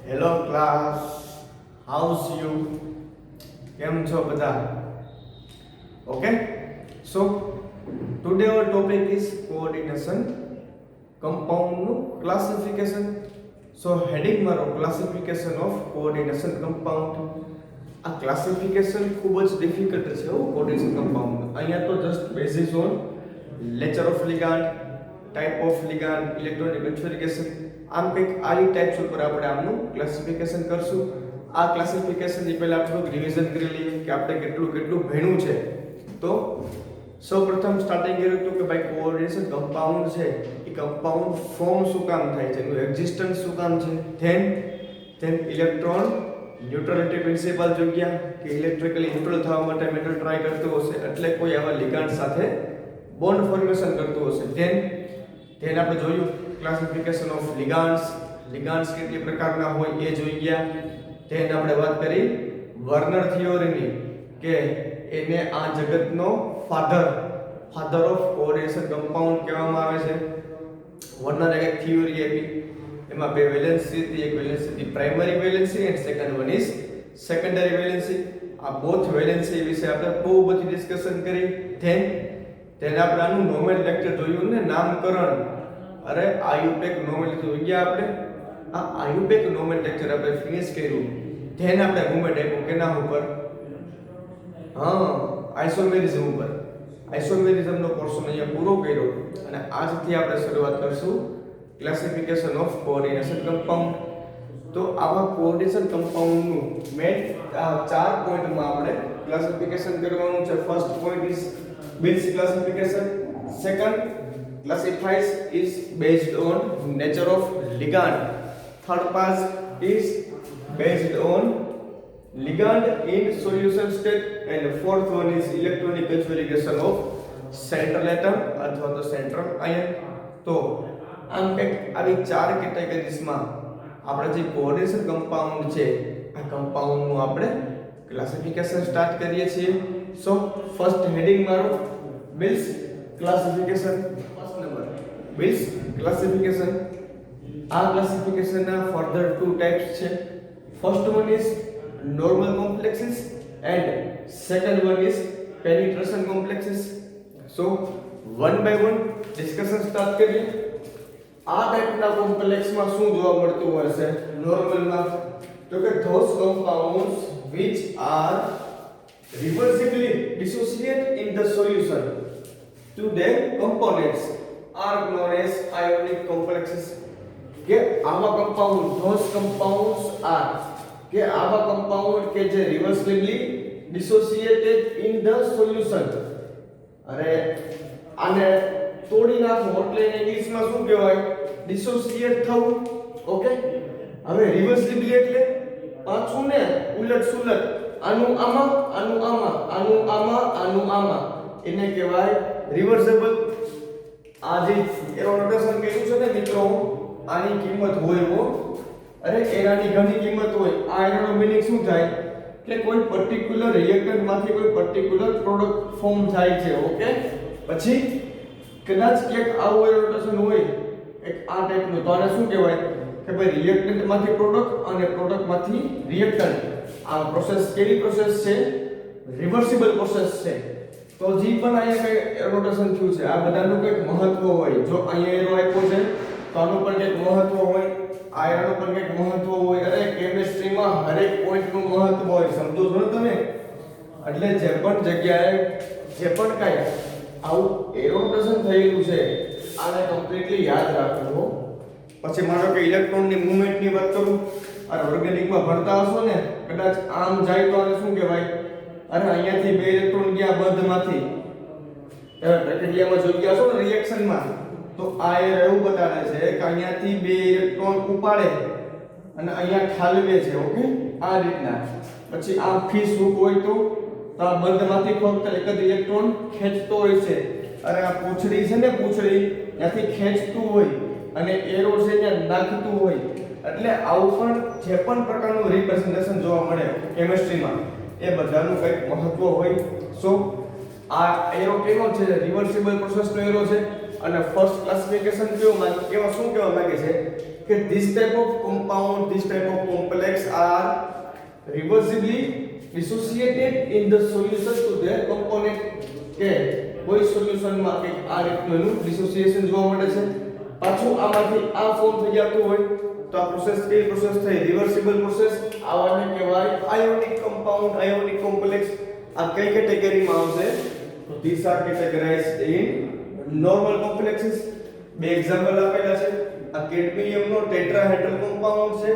Hello class, house you? કેમ છો બધા? Okay, so today our topic is coordination, કમ્પાઉન્ડનું ક્લાસિફિકેશન. સો હેડિંગ મારો ક્લાસિફિકેશન ઓફ કોઓર્ડિનેશન કમ્પાઉન્ડ. આ ક્લાસિફિકેશન ખૂબ જ ડિફિકલ્ટ છે કોઓર્ડિનેશન કમ્પાઉન્ડ. અહીંયા તો just basis on nature of ligand, type of ligand, electronic configuration, આમ કંઈક આ ટાઈપ્સ ઉપર આપણે આમનું ક્લાસિફિકેશન કરશું. આ ક્લાસિફિકેશનની પહેલા આપણે રિવિઝન કરી લઈએ કે આપણે કેટલું ભણ્યું છે. તો સૌપ્રથમ સ્ટાર્ટિંગ કર્યું હતું કે ભાઈ કોઓર્ડિનેશન કમ્પાઉન્ડ છે, એ કમ્પાઉન્ડ ફોર્મ શું કામ થાય છે, એનું એક્ઝિસ્ટન્સ શું કામ છે, ધેન ઇલેક્ટ્રોન ન્યુટ્રલિટી પ્રિન્સિપલ જોગ્યા કે ઇલેક્ટ્રિકલી ન્યુટ્રલ થવા માટે મેટલ ટ્રાય કરતું હશે એટલે કોઈ આવા લિગાન્ડ સાથે બોન્ડ ફોર્મેશન કરતું હશે. ધેન આપણે જોયું ક્લાસિફિકેશન ઓફ લિગાન્ડ્સ કેટલી પ્રકારના હોય એ જોઈ ગયા. ધેન આપણે વાત કરી વર્નર થિયોરીની કે એને આ જગતનો ફાધર ઓફ કોઓર્ડિનેશન કમ્પાઉન્ડ કહેવામાં આવે છે. વર્નર એક થિયોરી આપી, એમાં બે વેલેન્સી હતી, એક વેલેન્સી હતી primary valency and second one is secondary valency. આ બોથ વેલેન્સી વિશે આપણે બહુ બધી ડિસ્કશન કરી. ધેન આપણે આનું નોમેનક્લેચર જોયું ને, નામકરણ. અરે આયુપેક નોમેનક્લેચર જોઈ ગયા આપણે. આ આયુપેક નોમેનક્લેચર આપણે ફિનિશ કર્યું. ધેન આપણે મૂવમેન્ટ આપ્યું કેના ઉપર? આઇસોમેરિઝમ ઉપર. આઇસોમેરિઝમનો પોર્શન અહીંયા પૂરો કર્યો અને આજથી આપણે શરૂઆત કરશું ક્લાસિફિકેશન ઓફ કોઓર્ડિનેશન કમ્પાઉન્ડ. તો આવા કોઓર્ડિનેશન કમ્પાઉન્ડનું મેઇન ચાર પોઈન્ટમાં આપણે ક્લાસિફિકેશન કરવાનું છે. First point is Bill's classification. Second, classifies is based on nature of ligand. Third part is based on ligand in solution state, and fourth one is electronic configuration of central atom અથવા તો central ion. તો આમ એક આવી ચાર કેટેગરીઝમાં આપણે જે coordination compound છે આ કમ્પાઉન્ડનું આપણે ક્લાસિફિકેશન સ્ટાર્ટ કરીએ છીએ. સો ફર્સ્ટ હેડિંગ મારો Bill's classification. First number Bill's classification. આ ક્લાસિફિકેશનના ફર્ધર ટુ ટાઇપ્સ છે. First one is normal complexes and second one is penetration complexes. So one by one discussion start કરીએ. આ ટાઈપના કોમ્પ્લેક્સમાં શું જોવા મળતું હોય છે નોર્મલમાં? તો કે those compounds which are reversibly dissociate in the solution to their components are known as ionic complexes. કે આવા કમ્પાઉન્ડ those compounds are કે આવા કમ્પાઉન્ડ કે જે રિવર્સિબલી ડિસોસિએટેડ ઇન ધ સોલ્યુશન. અરે આને તોડી નાખો એટલે ઇંગ્લિશમાં શું કહેવાય? ડિસોસિએટ થવું. ઓકે, હવે રિવર્સિબલી એટલે પાછું ને ઉલટ સુલટ, આનું આમાં આનું આમાં આનું આમાં આનું આમાં, એને કહેવાય રિવર્સિબલ. આ જે એરો નોટેશન કહ્યું છે ને મિત્રો, આની કિંમત હોય હો. અરે એરાની ઘણી કિંમત હોય. આ એરાનો મીનિંગ શું થાય કે કોઈ પર્ટિક્યુલર રિએક્ટન્ટ માંથી કોઈ પર્ટિક્યુલર પ્રોડક્ટ ફોર્મ થાય છે. ઓકે, પછી કદાચ એક આવું એરો નોટેશન હોય એક આ ટાઈપનું, તો આને શું કહેવાય કે ભાઈ રિએક્ટન્ટ માંથી પ્રોડક્ટ અને પ્રોડક્ટ માંથી રિએક્ટન્ટ. આ પ્રોસેસ કેવી પ્રોસેસ છે? રિવર્સિબલ પ્રોસેસ છે. તો જે પણ અહીંયા કઈ એરો નોટેશન થયું છે આ બધાનું કંઈક મહત્વ હોય. જો અહીંયા એરો આપ્યો છે તો આનું પણ કંઈક મહત્વ હોય, આ એરોનું પણ કંઈક મહત્વ હોય. અરે કેમિસ્ટ્રીમાં હરેક પોઈન્ટનું મહત્વ હોય, સમજો છો ને તમે? એટલે જે પણ જગ્યાએ જે પણ કાંઈ આવું એરો નોટેશન થયેલું છે આને કમ્પ્લીટલી યાદ રાખવું. પછી માનો કે ઇલેક્ટ્રોનની મૂવમેન્ટની વાત કરું, અરે ઓર્ગેનિકમાં ભણતા હશો ને, કદાચ આમ જાય તો આને શું કહેવાય? અરે અહીંયાથી બે ઇલેક્ટ્રોન ગયા બંધમાંથી, પ્રક્રિયામાં જોઈ ગયા છો ને રિએક્શનમાં, તો આ એવું બતાવે છે કે અહીંયાથી બે ઇલેક્ટ્રોન ઉપાડે અને અહીંયા ઠાલવે છે. ઓકે, આ રીતના. પછી આ ફીસ હૂક હોય તો આ બંધમાંથી ફક્ત એક જ ઇલેક્ટ્રોન ખેંચતો હોય છે. અરે આ પૂંછડી છે ને, પૂંછડી ત્યાંથી ખેંચતું હોય અને એરો છે ત્યાં નાખતું હોય. એટલે આવું પણ જે પણ પ્રકારનું રિપ્રેઝન્ટેશન જોવા મળે કેમિસ્ટ્રીમાં એ બધાનું કંઈક મહત્વ હોય. સો આ એરો કેવો છે? રિવર્સિબલ પ્રોસેસનો એરો છે. અને ફર્સ્ટ ક્લાસિફિકેશન કેવા શું કહેવા માંગે છે કે this type of compound, this type of complex are reversibly dissociated in the solution to their component. કે કોઈ સોલ્યુશનમાં કે આ રીતનું ડિસોસિએશન જોવા મળે છે, પાછું આમાંથી આ ફોર્મ થઈ જતું હોય તો આ પ્રોસેસ કઈ પ્રોસેસ થઈ? Reversible process. આવાને કહેવાય આયોનિક કમ્પાઉન્ડ, આયોનિક કોમ્પ્લેક્સ. આ કઈ કેટેગરીમાં આવશે? તો these are categorized in normal complexes. બે એક્ઝામ્પલ આપેલા છે. આ કેડમિયમનો ટેટ્રાહેડ્રલ કમ્પાઉન્ડ છે.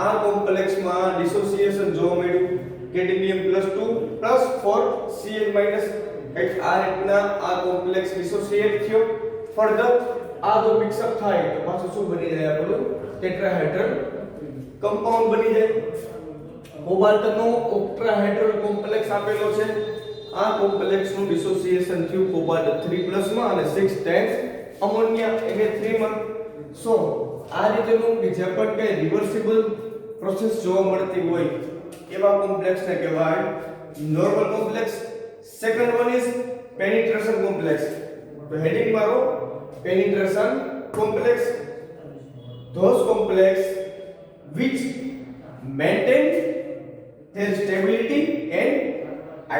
આ કોમ્પ્લેક્સમાં ડિસોસિએશન જોવા મળ્યું. કેડમિયમ +2 +4 Cl- કઈક આ રીતના આ કોમ્પ્લેક્સ ડિસોસિએટ થયો. ફર્ધર આ જો મિક્સઅપ થાય તો પાછું શું બની જાય? આપણું ટેટ્રાહેડ્રલ કમ્પાઉન્ડ બની જાય. કોબાલ્ટનો ઓક્ટાહેડ્રલ કોમ્પ્લેક્સ આપેલો છે. આ કોમ્પ્લેક્સનું ડિસોસિએશન થયું કોબાલ્ટ 3+ માં અને 6 અમોનિયા Na3 માં. સો આ રીતેનું કે જે પણ કઈ રિવર્સિબલ પ્રોસેસ જોવા મળતી હોય એવા કોમ્પ્લેક્સને કહેવાય normal complex. Second one is penetration complex. તો હેડિંગ મારો penetration complex. Those complex which maintain their stability and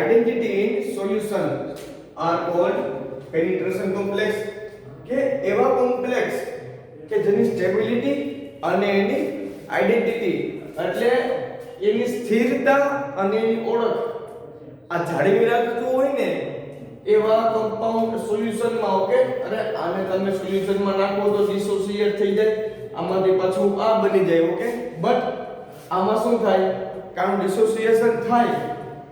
identity in solution are called penetration complex. કે એવા કોમ્પ્લેક્સ કે જેની સ્ટેબિલિટી અને એની આઈડેન્ટિટી એટલે એની સ્થિરતા અને એની ઓળખ આ જાળવી રાખતું હોય ને એવા કમ્પાઉન્ડ સોલ્યુશનમાં. ઓકે, અરે આને તમે સોલ્યુશનમાં નાખો તો ડિસોસિએટ થઈ જાય, આમાંથી પાછું આ બની જાય. ઓકે, બટ આમાં શું થાય? કારણ ડિસોસિએશન થાય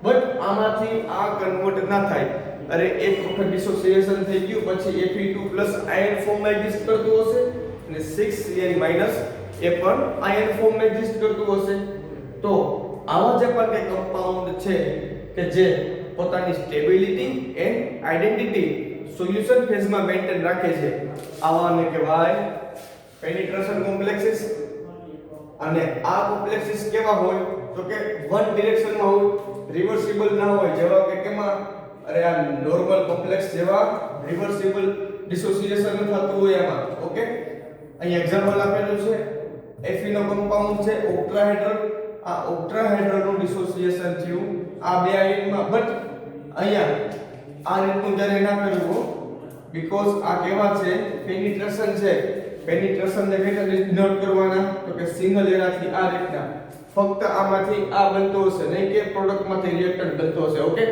બટ આમાંથી આ કન્વર્ટ ના થાય. અરે એક વખત ડિસોસિએશન થઈ ગયું પછી Fe2+ આયન ફોર્મમાં એક્ઝિસ્ટ કરતું હશે અને 6Cl- એ પણ આયન ફોર્મમાં એક્ઝિસ્ટ કરતું હશે. તો આવા જે પણ કઈ કમ્પાઉન્ડ છે કે જે પોતાની સ્ટેબિલિટી એન્ડ આઈડેન્ટિટી સોલ્યુશન ફેઝમાં મેન્ટેન રાખે છે, આવાને કહેવાય પેનિટ્રેશન કોમ્પ્લેક્સીસ. અને આ કોમ્પ્લેક્સીસ કેવા હોય? તો કે વન ડિરેક્શનમાં હોય, રિવર્સિબલ ના હોય. જેવા કે કેમાં? અરે આ નોર્મલ કોમ્પ્લેક્સ જેવા રિવર્સિબલ ડિસોસિએશન થતું હોય એમાં. ઓકે, અહીં એક્ઝામ્પલ આપેલું છે. Fe નો કમ્પાઉન્ડ છે ઓક્ટાહેડ્રલ. આ ઓક્ટાહેડ્રલનું ડિસોસિએશન થયું આ બે આયનમાં, બટ અહીંયા આ રીતનું જ્યારે ના કરવું બીકોઝ આ કેવા છે? પેનિટ્રેશન છે. પેનિટ્રેશન ને કઈ રીતે નોટ કરવાના? તો કે સિંગલ એરાથી આ રીતના ફક્ત આમાંથી આ બનતો હશે, નહીં કે પ્રોડક્ટમાંથી રિએક્ટન્ટ બનતો હશે. ઓકે,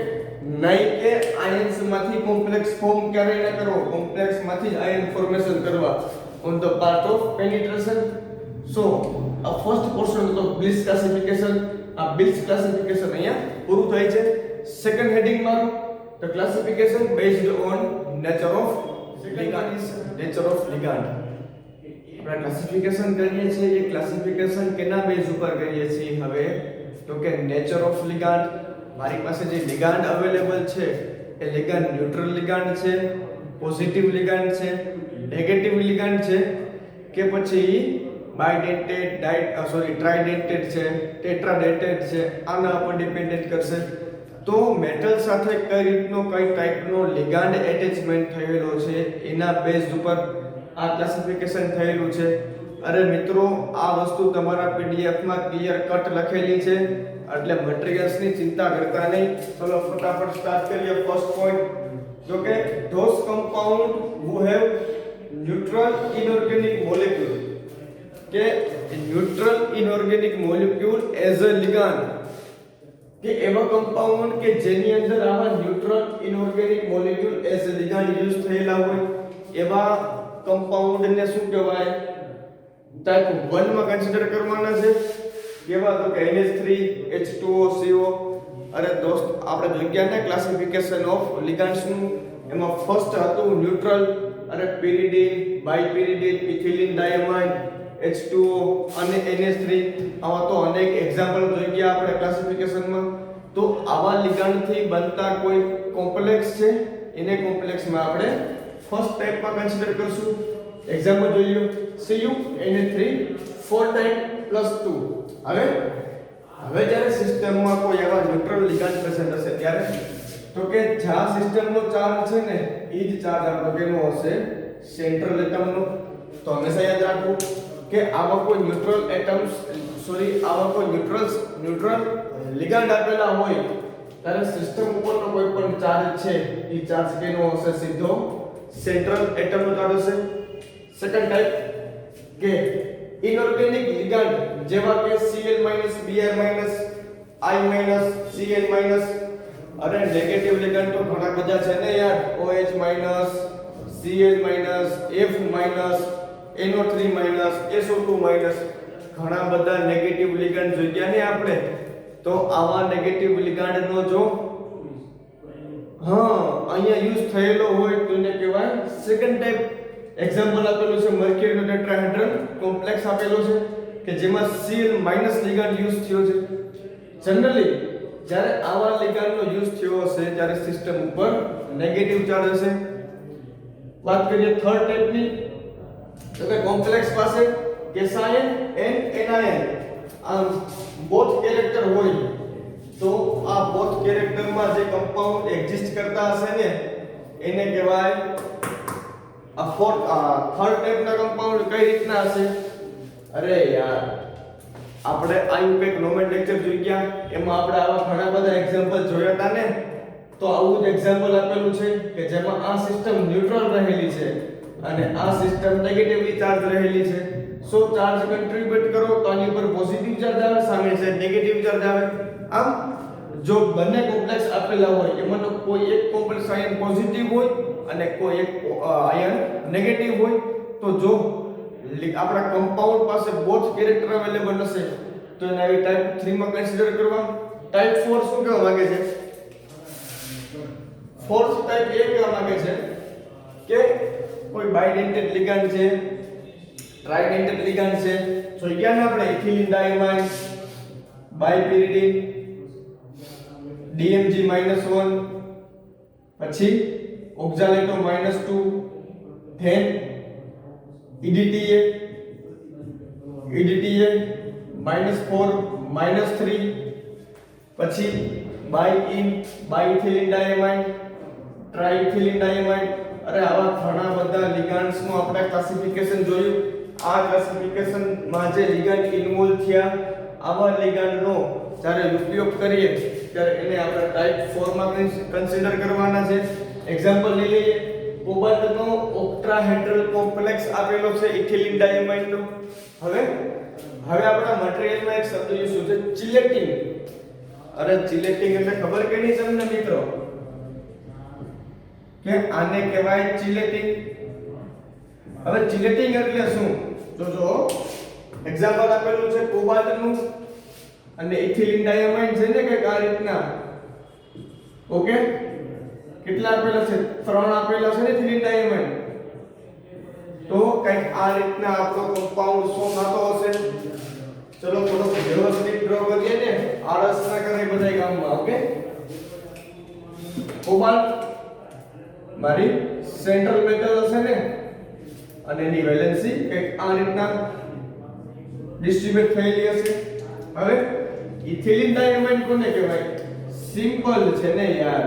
નહીં કે આયન્સમાંથી કોમ્પ્લેક્સ ફોર્મ ક્યારેય ન કરવો, કોમ્પ્લેક્સમાંથી જ આયન ફોર્મેશન કરવા on the part of penetration. So આ ફર્સ્ટ પોર્શન તો બિલ્સ ક્લાસિફિકેશન. આ બિલ્સ ક્લાસિફિકેશન અહીંયા પૂરું થાય છે. સેકન્ડ હેડિંગ મારું the classification based on nature of ligand is nature of ligand. આપણે ક્લાસિફિકેશન કરીએ છીએ, એ ક્લાસિફિકેશન કેના બેઝ ઉપર કરીએ છીએ? હવે તો કે નેચર ઓફ ligand. મારી પાસે જે ligand અવેલેબલ છે એ ligand ન્યુટ્રલ ligand છે, પોઝિટિવ ligand છે, નેગેટિવ ligand છે કે પછી બાયડેન્ટેડ ટ્રાઇડેન્ટેડ છે, ટેટ્રાડેન્ટેડ છે, આના ઉપર ડિપેન્ડન્ટ કરશે. તો મેટલ સાથે કઈ રીતનો કઈ ટાઈપનો ligand એટેચમેન્ટ થયેલો છે એના બેઝ ઉપર આ ક્લાસિફિકેશન થયેલું છે. અરે મિત્રો, આ વસ્તુ તમારા PDF માં ક્લિયર કટ લખેલી છે એટલે મટીરીયલ્સની ચિંતા કરતા નહીં. ચલો ફટાફટ સ્ટાર્ટ કરીએ. ફર્સ્ટ પોઈન્ટ જો કે those compound who have neutral inorganic molecule, કે neutral inorganic molecule as a ligand. કે એવા કમ્પાઉન્ડ કે જેની અંદર આવા neutral inorganic molecule as a ligand use થયેલા હોય એવા કમ્પાઉન્ડ ને શું કહેવાય? ટાઈપ 1 માં કન્સિડર કરવાના છે. કેવા? તો કે NH3 H2O CO. અરે દોસ્ત, આપણે જોઈ ગયા ને ક્લાસિફિકેશન ઓફ લિગાન્ડ્સ નું, એમાં ફર્સ્ટ હતું ન્યુટ્રલ. અરે પિરિડીન, બાયપિરિડીન, ઇથિલિન ડાયમાઇન, H2O અને NH3. આવા તો અનેક એક્ઝામ્પલ જોઈ ગયા આપણે ક્લાસિફિકેશનમાં. તો આવા લિગાન્ડથી બનતા કોઈ કોમ્પ્લેક્સ છે એને કોમ્પ્લેક્સમાં આપણે ફર્સ્ટ ટાઈપમાં કન્સિડર કરશું. એક્ઝામ્પલ જોઈ લો. Cu NH3 4 type +2. હવે જ્યારે સિસ્ટમમાં કોઈ એવા ન્યુટ્રલ લિગાન્ડ પ્રેઝન્ટ હશે ત્યારે તો કે જ્યાં સિસ્ટમનો ચાર્જ છે ને એ જ ચાર્જ આપણો કેનો હશે? સેન્ટ્રલ એટમનો. તો હંમેશા યાદ રાખવું કે આવા કોઈ ન્યુટ્રલ લિગાન્ડ આપેલા હોય ત્યારે સિસ્ટમ ઉપરનો કોઈ પણ ચાર્જ છે એ ચાર્જ કેનો હશે? સીધો સેન્ટ્રલ એટમનો ચાર્જ હશે. સેકન્ડ ટાઈપ કે ઇનઓર્ગેનિક લિગાન્ડ જેવા કે Cl Br I Cl અરે નેગેટિવ લિગાન્ડ તો ઘણા બધા છે ને યાર, OH Cl F NO3 SO2 ઘણા બધા નેગેટિવ લિગાન્ડ જોઈ ગયા ને આપણે. તો આવા નેગેટિવ લિગાન્ડ નો જો અહીંયા યુઝ થયેલો હોય તો એને કહેવાય સેકન્ડ ટાઈપ. એક્ઝામ્પલ આપેલું છે મર્ક્યુરીનો ટેટ્રાહેડ્રલ કોમ્પ્લેક્સ આપેલો છે કે જેમાં Cl લિગાન્ડ યુઝ થયો છે. જનરલી જ્યારે આવા લિગાન્ડનો યુઝ થયો હશે ત્યારે સિસ્ટમ ઉપર નેગેટિવ ચાર્જ હશે. વાત કરીએ થર્ડ ટાઈપની તો કે કોમ્પ્લેક્સ પાસે કેસાયન એન્ડ એનાયન આ બોથ કેરેક્ટર હોય તો આ બોથ કેરેક્ટરમાં જે કમ્પાઉન્ડ એક્ઝિસ્ટ કરતા હશે ને એને કહેવાય આ થર્ડ ટાઈપના કમ્પાઉન્ડ. કઈ રીતના હશે? અરે યાર આપણે આયુપેક નોમેનક્લેચર જોઈ ગયા, એમાં આપણે આવા ઘણા બધા એક્ઝામ્પલ જોયા હતા ને. તો આવું જ એક્ઝામ્પલ આપેલું છે કે જેમાં આ સિસ્ટમ ન્યુટ્રલ રહેલી છે અને આ સિસ્ટમ નેગેટિવલી ચાર્જ રહેલી છે. સો ચાર્જ કન્ટ્રીબ્યુટ કરો તો આની પર પોઝિટિવ ચાર્જ આવે, સામે છે નેગેટિવ ચાર્જ આવે. આમ જો બંને કોમ્પ્લેક્સ આપેલા હોય એમાંનો કોઈ એક કોમ્પ્લેક્સ આયન પોઝિટિવ હોય અને કોઈ એક આયન નેગેટિવ હોય તો જો આપણા કમ્પાઉન્ડ પાસે બોથ કેરેક્ટર અવેલેબલ હશે તો એને આવી ટાઈપ 3 માં કન્સિડર કરવા. ટાઈપ 4 શું કહેવા માંગે છે? ફોર્થ ટાઈપ એ કહેવા માંગે છે કે કોઈ બાયડેન્ટેડ લિગાન્ડ છે, ટ્રાઇડેન્ટેડ લિગાન્ડ છે. જોઈ ગયા ને આપણે ઇથિલિન ડાયમાઇન, બાયપિરિડિન, DMG-1, પછી ઓક્ઝાલેટો -2, ધેન EDTA -4 -3, પછી બાયઇથિલિન ડાયમાઇન, ટ્રાઇથિલિન ડાયમાઇન. અરે આવા ઘણા બધા લિગાન્ડ્સ નું આપણે ક્લાસિફિકેશન જોયું. આ ક્લાસિફિકેશન માં જે લિગાન્ડ ઇન્વોલ્વ થયા આવા લિગાન્ડ નો જ્યારે ઉપયોગ કરીએ ત્યારે એને આપણે ટાઈપ 4 માં કન્સિડર કરવાના છે. એક્ઝામ્પલ લઈ લઈએ. કોબાલ્ટનો ઓક્ટાહેડ્રલ કોમ્પ્લેક્સ આપેલો છે ઇથિલિન ડાયમાઇન નો. હવે આપણા મટીરીયલમાં એક શબ્દ યુઝ છે ચિલેટિંગ. અરે ચિલેટિંગ એટલે ખબર કે નહીં તમને મિત્રો? કે આને કહેવાય ચિલેટિંગ. હવે ચિલેટિંગ એટલે શું? તો જો એક્ઝામ્પલ આપેલું છે કોબાલ્ટનું અને ઇથિલિન ડાયમાઇન છે ને કે આ રીતના. ઓકે, કેટલા આપેલા છે? 3 આપેલા છે ને ઇથિલિન ડાયમાઇન. તો કંઈક આ રીતના આપણો કમ્પાઉન્ડ શું થતો હશે? ચલો થોડો વ્યવસ્થિત ડ્રો કરીએ ને, આળસ ના કરે બધાય કામમાં. ઓકે, કોબાલ્ટ મારી સેન્ટ્રલ મેટલ હશે ને અને એની વેલેન્સી કંઈક આ રીતના ડિસ્ટ્રીબ્યુટ થયેલી હશે. હવે ઇથિલિન ડાયમાઇન કોને કહેવાય? સિમ્પલ છે ને યાર,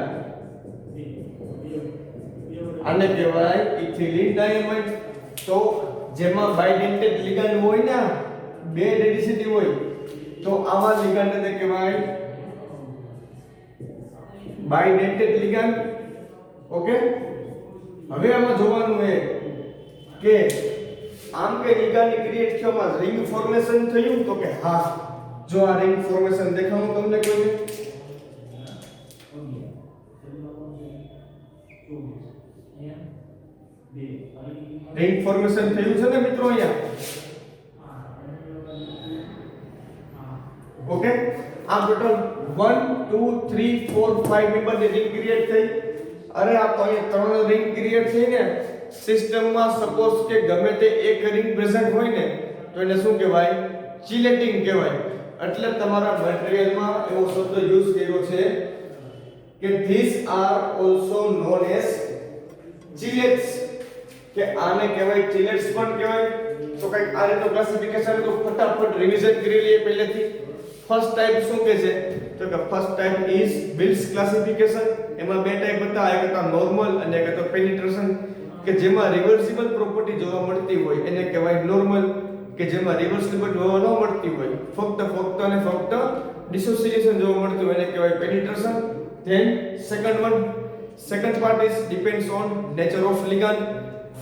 આને કહેવાય ઇથિલિન ડાયમાઇન. તો જેમાં બાયડેન્ટેડ લિગાન્ડ હોય ને, બે ડેન્સિટી હોય તો આવા લિગાન્ડને કહેવાય બાયડેન્ટેડ લિગાન્ડ. ઓકે, હવે આમાં જોવાનું છે કે આમ કે લિગાન્ડ ક્રિએટ થવામાં રિંગ ફોર્મેશન થયું તો કે હા. જો આ રિંગ ફોર્મેશન દેખાવું તમને કોઈને? રિંગ ફોર્મેશન થયું છે ને મિત્રો અહીંયા. ઓકે, આ ટોટલ 1 2 3 4 5 મેમ્બરની રિંગ ક્રિએટ થઈ. અરે આ તો અહીંયા 3 રિંગ ક્રિએટ થઈ ને. સિસ્ટમમાં સપોઝ કે ગમે તે એક રિંગ પ્રેઝન્ટ હોય ને તો એને શું કહેવાય? ચિલેટિંગ કહેવાય. એટલે તમારા મટીરીયલમાં એવો શબ્દ યુઝ કર્યો છે કે these are also known as chillets. કે આને કહેવાય ચિલેટ્સ પણ કહેવાય. તો કંઈક આ રીતનું ક્લાસિફિકેશન તો ફટાફટ રિવિઝન કરી લઈએ પહેલેથી. ફર્સ્ટ ટાઈપ શું કહે છે? તો કે first type is bills classification. એમાં બે ટાઈપ હતા, એક હતા નોર્મલ અને એક હતો પેનિટ્રેશન. કે જેમાં રિવર્સિબલ પ્રોપર્ટી જોવા મળતી હોય એને કહેવાય નોર્મલ, કે જેમાં રિવર્સિબલ જોવા ન મળતી હોય ફક્ત અને ફક્ત ડિસોસિએશન જોવા મળતું હોય એને કહેવાય penetration. Than second part is depends on nature of ligand.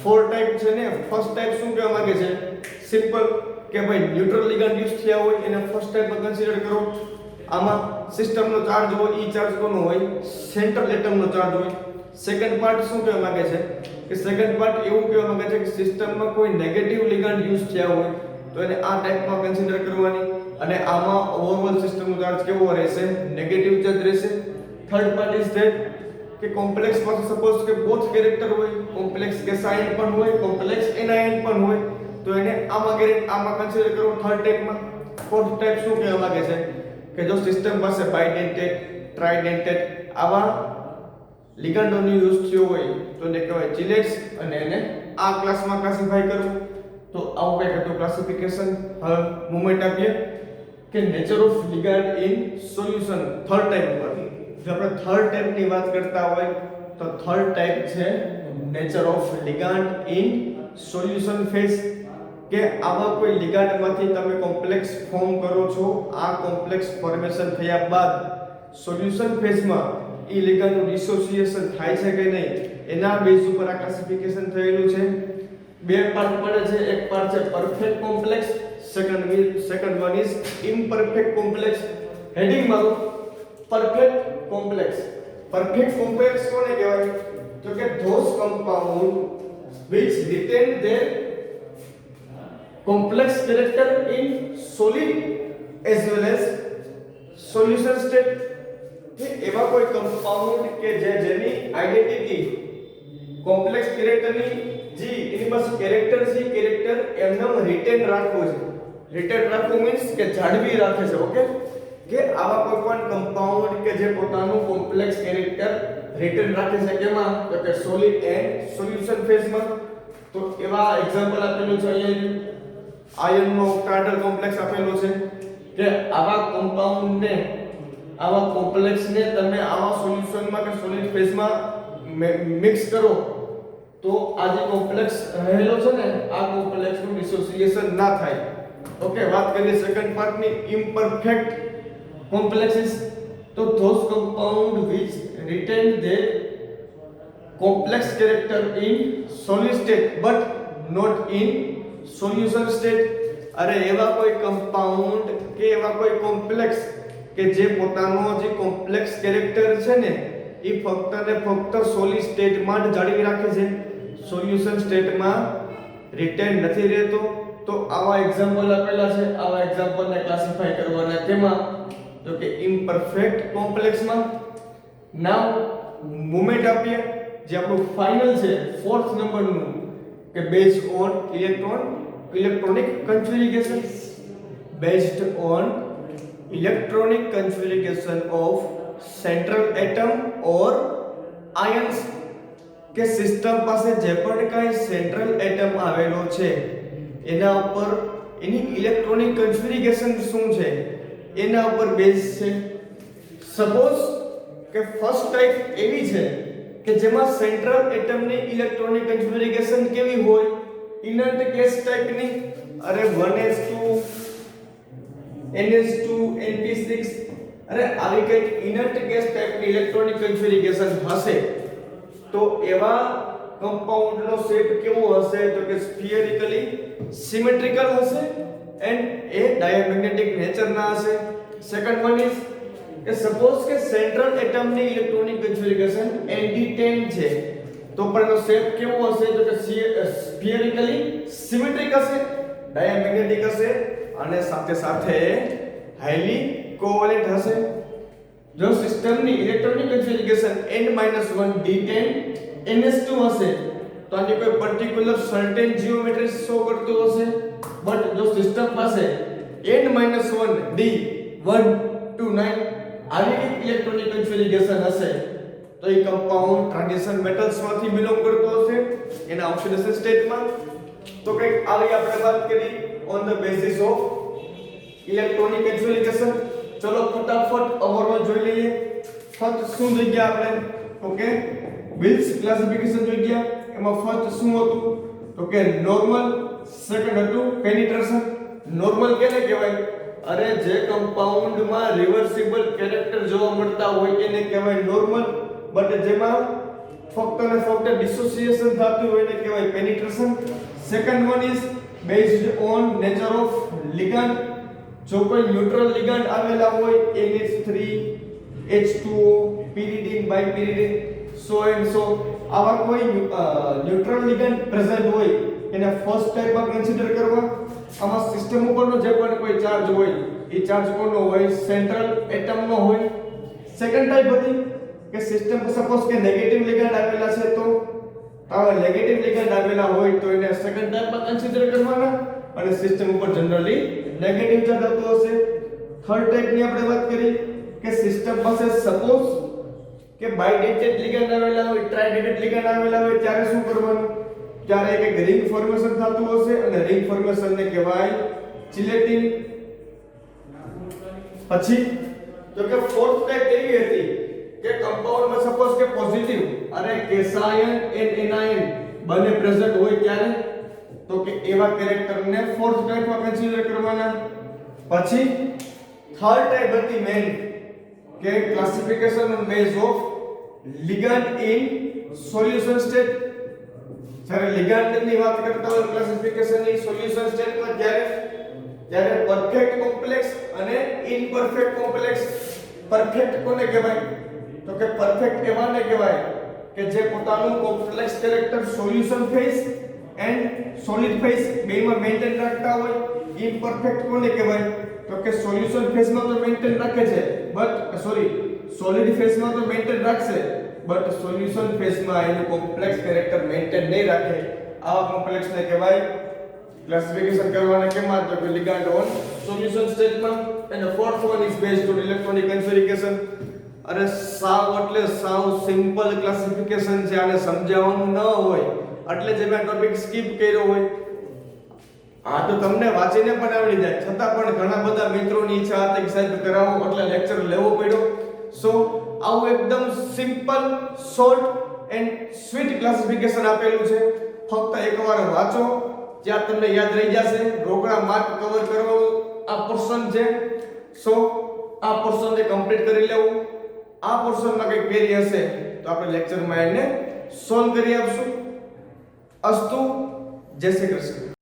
4 type છે ને, ફર્સ્ટ ટાઈપ શું કહેવા માંગે છે? સિમ્પલ, કે ભાઈ ન્યુટ્રલ લિગાન્ડ યુઝ થયા હોય એને ફર્સ્ટ ટાઈપમાં કન્સિડર કરો. આમાં સિસ્ટમનો ચાર્જ હોય, ઈ ચાર્જ કોનો હોય? સેન્ટ્રલ એટમનો ચાર્જ હોય. સેકન્ડ પાર્ટ શું કહેવા માંગે છે? કે સેકન્ડ પાર્ટ એવું કહેવા માંગે છે કે સિસ્ટમમાં કોઈ નેગેટિવ લિગાન્ડ યુઝ થયા હોય તો એને આ ટાઈપમાં કન્સિડર કરવાની, અને આમાં ઓવરઓલ સિસ્ટમનો ચાર્જ કેવો રહેશે? નેગેટિવ ચાર્જ રહેશે. થર્ડ પાર્ટ ઇઝ ધેટ કે કોમ્પ્લેક્સ પાસે સપોઝ કે બોથ કેરેક્ટર હોય, કોમ્પ્લેક્સ કેસાયન પણ હોય, કોમ્પ્લેક્સ એનાયન પણ હોય, તો એને આમાં કન્સિડર કરો થર્ડ ટાઈપમાં. ફોર્થ ટાઈપ શું કહેવા માંગે છે? કે જો સિસ્ટમ પાસે બાયડેન્ટેડ, ટ્રાઇડેન્ટેડ આવા લિગાન્ડોનો યુઝ થયો હોય તો એને કહેવાય ચિલેટ્સ, અને એને આ ક્લાસમાં ક્લાસિફાય કરવું. તો આવું કંઈક હતું ક્લાસિફિકેશન. હવે મૂવમેન્ટ આપીએ કે nature of ligand in solution third type પર. જો આપણે થર્ડ ટાઈપની વાત કરતા હોય તો થર્ડ ટાઈપ છે nature of ligand in solution phase, કે આવા કોઈ લિગાન્ડમાંથી તમે કોમ્પ્લેક્સ ફોર્મ કરો છો. આ કોમ્પ્લેક્સ ફોર્મેશન થયા બાદ સોલ્યુશન ફેઝમાં ઈ લિગાન્ડનું ડિસોસિએશન થાય છે કે નહીં એના બેઝ ઉપર આ ક્લાસિફિકેશન થયેલું છે. બે પાર્ટ પડે છે, એક પાર્ટ છે perfect complex, second one is imperfect complex. Heading મારો પરફેક્ટ કોમ્પ્લેક્સ. પરફેક્ટ કોમ્પ્લેક્સ કોને કહેવાય? તો કે those compound which retain their complex character in solid as well as solution state. કે એવા કોઈ કમ્પાઉન્ડ કે જેની આઇડેન્ટિટી કોમ્પ્લેક્સ કેરેક્ટરની એની પાસે કેરેક્ટર છે, કેરેક્ટર એમનેમ રિટેન રાખવો છે. રિટેન રાખવું મીન્સ કે જાળવી રાખે છે. ઓકે, કે આવા કોઈ પણ કમ્પાઉન્ડ કે જે પોતાનું કોમ્પ્લેક્સ કેરેક્ટર રિટેન રાખે છે કેમાં? તો કે સોલિડ એન્ડ સોલ્યુશન ફેઝમાં. તો એવા એક્ઝામ્પલ આપેલું છે અહીંયા. આયનનો ઓક્ટાહેડ્રલ કોમ્પ્લેક્સ આપેલો છે કે આવા કમ્પાઉન્ડને, આવા કોમ્પ્લેક્સને તમે આવા સોલ્યુશનમાં કે સોલિડ ફેઝમાં મિક્સ કરો તો આ જે કોમ્પ્લેક્સ રહેલો છે ને આ કોમ્પ્લેક્સનું ડિસોસિએશન ના થાય. ઓકે, વાત કરીએ સેકન્ડ પાર્ટની ઇમ્પરફેક્ટ complexes. તો those compound which retain their complex character in solid state but not in solution state. અરે એવા કોઈ કમ્પાઉન્ડ કે એવા કોઈ કોમ્પ્લેક્સ કે જે પોતાનો જે કોમ્પ્લેક્સ કેરેક્ટર છે ને એ ફક્ત ને ફક્ત સોલિડ સ્ટેટમાં જ જાળવી રાખે છે, સોલ્યુશન સ્ટેટમાં રિટેન નથી રહેતો. તો આવા એક્ઝામ્પલ આપેલા છે. આવા એક્ઝામ્પલને ક્લાસિફાય કરવાના કેમાં? તો કે ઇમ્પરફેક્ટ કોમ્પ્લેક્સમાં. નાઉ મૂવમેન્ટ આપીએ જે આપણું ફાઇનલ છે ફોર્થ નંબરનું, કે based on electronic configuration. Based on electronic configuration of central atom or ions. કે સિસ્ટમ પાસે જે પણ કાંઈ સેન્ટ્રલ એટમ આવેલો છે એના ઉપર એની ઇલેક્ટ્રોનિક કન્ફિગરેશન શું છે એના ઉપર બેઝ છે. સપોઝ કે ફર્સ્ટ ટાઈપ એવી છે કે જેમાં સેન્ટ્રલ એટમની ઇલેક્ટ્રોનિક કન્ફિગરેશન કેવી હોય? ઇનર્ટ ગેસ ટાઈપની. અરે 1s2 ns2 np6 અરે આવી કંઈક ઇનર્ટ ગેસ ટાઈપની ઇલેક્ટ્રોનિક કન્ફિગરેશન હશે તો એવા કમ્પાઉન્ડનો શેપ કેવો હશે? તો કે સ્ફિયરિકલી સિમેટ્રિકલ હશે એન્ડ એ ડાયામેગ્નેટિક નેચરના હશે. સેકન્ડ વન ઇઝ કે સપોઝ કે સેન્ટ્રલ એટમની ઇલેક્ટ્રોનિક કન્ફિગરેશન nd10 છે તો પણ એનો શેપ કેવો હશે? તો કે સ્ફિયરિકલી સિમેટ્રિક હશે, ડાયામેગ્નેટિક હશે અને સાથે સાથે હાઈલી કોવેલેન્ટ હશે. જો સિસ્ટમની electronic configuration n-1 d10 ns2 હશે તો આની કોઈ પર્ટિક્યુલર સર્ટેન જીઓમેટ્રી શો કરતું હશે. બટ જો સિસ્ટમ પાસે n-1 d1 to 9 આવી ઇલેક્ટ્રોનિક કન્ફિગરેશન હશે તો એ કમ્પાઉન્ડ ટ્રાન્ઝિશન મેટલ્સમાંથી બિલોંગ કરતો હશે એના ઓક્સિડેશન સ્ટેટમાં. તો કંઈક આવી આપણે વાત કરી on the basis of electronic configuration. ચલો ફટાફટ ઓવરઓલ જોઈ લઈએ. ફર્સ્ટ શું જોઈ ગયા આપણે? ઓકે, વિલ્સ ક્લાસિફિકેશન જોઈ ગયા. એમાં ફર્સ્ટ શું હતું તો કે નોર્મલ, સેકન્ડ હતું પેનિટ્રેશન. નોર્મલ કેને કહેવાય? અરે જે કમ્પાઉન્ડમાં રિવર્સિબલ કેરેક્ટર જોવા મળતા હોય એને કહેવાય નોર્મલ, બટ જેમાં ફક્ત અને ફક્ત ડિસોસિએશન થતું હોય એને કહેવાય penetration. Second one is based on nature of ligand. જો કોઈ ન્યુટ્રલ લિગાન્ડ આવેલા હોય NH3, H2O, pyridine, bipyridine, so and so, આવા કોઈ ન્યુટ્રલ લિગાન્ડ પ્રેઝન્ટ હોય એને ફર્સ્ટ ટાઈપમાં કન્સિડર કરવા. આમાં સિસ્ટમ ઉપરનો જે પણ કોઈ ચાર્જ હોય એ ચાર્જ કોનો હોય? સેન્ટ્રલ એટમનો હોય. સેકન્ડ ટાઈપ હતી કે સિસ્ટમ પર સપોઝ કે નેગેટિવ લિગાન્ડ આવેલા છે તો આવા નેગેટિવ લિગાન્ડ આવેલા હોય તો એને સેકન્ડ ટાઈપમાં કન્સિડર કરવાના અને સિસ્ટમ ઉપર જનરલી નેગેટિવ ચાર્જ આવતો હશે. થર્ડ ટાઈપની આપણે વાત કરી કે સિસ્ટમ પાસે સપોઝ કે બાયડેટેડ લિગાન્ડ આવેલા હોય, ટ્રાયડેટેડ લિગાન્ડ આવેલા હોય ત્યારે શું કરવાનું? ત્યારે એક રિંગ ફોર્મેશન થતું હશે અને રિંગ ફોર્મેશન ને કહેવાય ચિલેટિન. પછી તો કે ફોર્થ ટાઈપ એવી હતી કે કમ્પાઉન્ડમાં સપોઝ કે પોઝિટિવ અરે કેસાયન એન્ડ એનાયન બંને પ્રેઝન્ટ હોય ત્યારે તો કે એવા કેરેક્ટરને ફોર્થ ટાઈપમાં કન્સિડર કરવાના. પછી થર્ડ ટાઈપ હતી મેન કે classification on base of ligand in solution state. જ્યારે લિગાન્ડની વાત કરતા હોય ક્લાસિફિકેશન ની સોલ્યુશન સ્ટેટમાં ત્યારે પરફેક્ટ કોમ્પ્લેક્સ અને ઇમ્પરફેક્ટ કોમ્પ્લેક્સ. પરફેક્ટ કોને કહેવાય? તો કે પરફેક્ટ એવાને કહેવાય કે જે પોતાનું complex character solution phase and solid phase બેમાં મેન્ટેન રાખતા હોય. ઇમ્પરફેક્ટ કોને કહેવાય? તો કે સોલ્યુશન ફેઝમાં તો મેન્ટેન રાખે છે બટ સોલિડ ફેઝમાં તો મેન્ટેન રાખશે બટ સોલ્યુશન ફેઝમાં એનું કોમ્પ્લેક્સ કેરેક્ટર મેન્ટેન નહીં રાખે. આવા કોમ્પ્લેક્સને કહેવાય ક્લાસિફિકેશન કરવાના કેમાં? તો કે લિગાન્ડ ઓન સોલ્યુશન સ્ટેટમાં. અને fourth one is based on electronic configuration. અરે સાવ એટલે સાવ સિમ્પલ ક્લાસિફિકેશન છે, આને સમજાવવાનું ન હોય એટલે જે મેં ટોપિક સ્કીપ કર્યો હોય. આ તો તમને વાંચીને પણ આવડી જાય, છતાં પણ ઘણા બધા મિત્રોની ઈચ્છા હતી કે સાહેબ કરાવો એટલે લેક્ચર લેવો પડ્યો. સો આવું એકદમ simple, short and sweet classification આપેલું છે. ફક્ત એકવાર વાંચો, જ્યાં તમને યાદ રહી જશે. રોકડા માર્ક કવર કરો આ પોર્શન છે. સો આ પોર્શનને કમ્પ્લીટ કરી લેવું. આ પોર્શનમાં કંઈક ક્વેરી હશે તો આપણે લેક્ચરમાં એને સોલ્વ કરી આપશું. અસ્તુ, જય શ્રી કૃષ્ણ.